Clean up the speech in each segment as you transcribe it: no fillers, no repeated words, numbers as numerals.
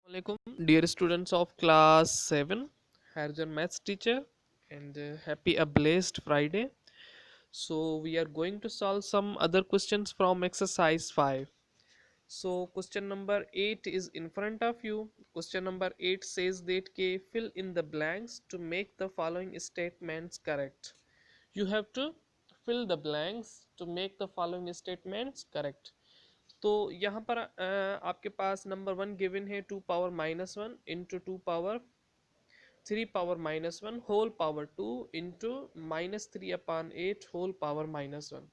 Assalamualaikum, dear students of class 7. Here's your maths teacher and happy a blessed Friday. So we are going to solve some other questions from exercise 5. So question number 8 is in front of you. Question number 8 says that K fill in the blanks to make the following statements correct. You have to fill the blanks to make the following statements correct. तो यहाँ पर आपके पास number one given है 2 power -1 into 2 power 3 power -1 whole power 2 into -3/8 whole power -1।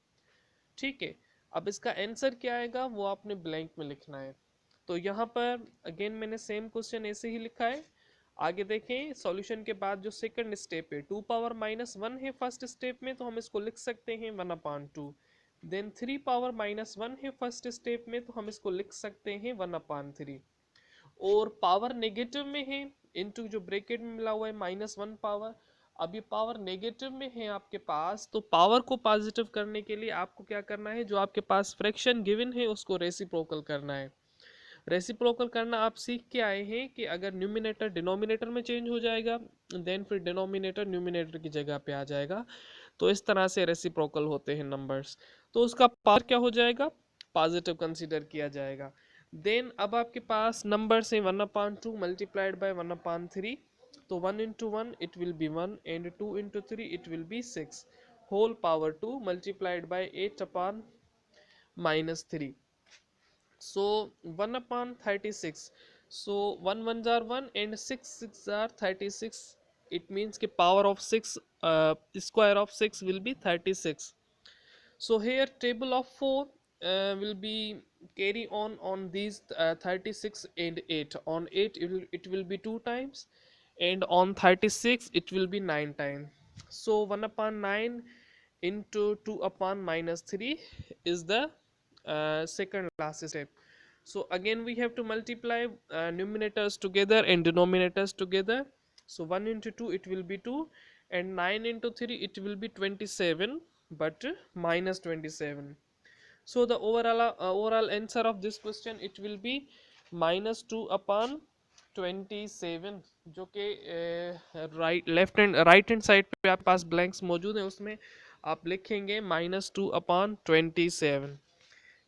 ठीक है, अब इसका answer क्या आएगा वो आपने ब्लैंक में लिखना है। तो यहाँ पर अगेन मैंने सेम क्वेश्चन ऐसे ही लिखा है। आगे देखें सॉल्यूशन के बाद जो सेकंड स्टेप है 2 पावर -1 है फर्स्ट स्टेप में, तो हम इसको लिख सकते हैं 1/2। देन 3 पावर -1 है फर्स्ट स्टेप में, तो हम इसको लिख सकते हैं 1/3। और पावर नेगेटिव में है, इनटू जो ब्रैकेट में मिला हुआ है -1 पावर। अब ये पावर नेगेटिव में है आपके पास, तो पावर को पॉजिटिव करने के लिए आपको क्या करना है, जो आपके पास फ्रैक्शन गिवन है उसको रेसिप्रोकल करना है। रेसिप्रोकल करना आप सीख के आए हैं कि अगर न्यूमिनेटर डिनोमिनेटर में चेंज हो जाएगा देन फिर डिनोमिनेटर न्यूमिनेटर की जगह पे आ जाएगा। तो इस तरह से रेसिप्रोकल होते हैं नंबर्स, तो उसका पावर क्या हो जाएगा, पॉजिटिव कंसीडर किया जाएगा। देन अब आपके पास नंबर से 1/2 मल्टीप्लाइड बाय 1/3, तो 1 into 1 it will be 1 and 2 into 3 it will be 6 whole power 2 multiplied by 8/-3। So 1/36, so 1 ones are 1 and 6 6 are 36. It means the power of 6 square of 6 will be 36. So here table of 4 will be carry on these 36 and 8. On 8 it will be 2 times, and on 36 it will be 9 times. So 1/9 into 2/-3 is the second last step. So again we have to multiply numerators together and denominators together. So 1 into 2 it will be 2, and 9 into 3 it will be 27, but -27. So the overall answer of this question it will be -2/27, जो कि right hand side पे आपके पास blanks मौजूद है, उसमें आप लिखेंगे -2/27।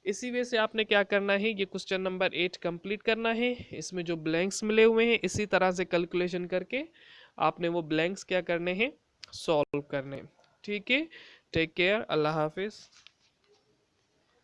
इसी वे से आपने क्या करना है, ये क्वेश्चन नंबर 8 कंप्लीट करना है। इसमें जो ब्लैंक्स मिले हुए हैं इसी तरह से कैलकुलेशन करके आपने वो ब्लैंक्स क्या करने हैं, सॉल्व करने। ठीक है, टेक केयर, अल्लाह हाफिज़।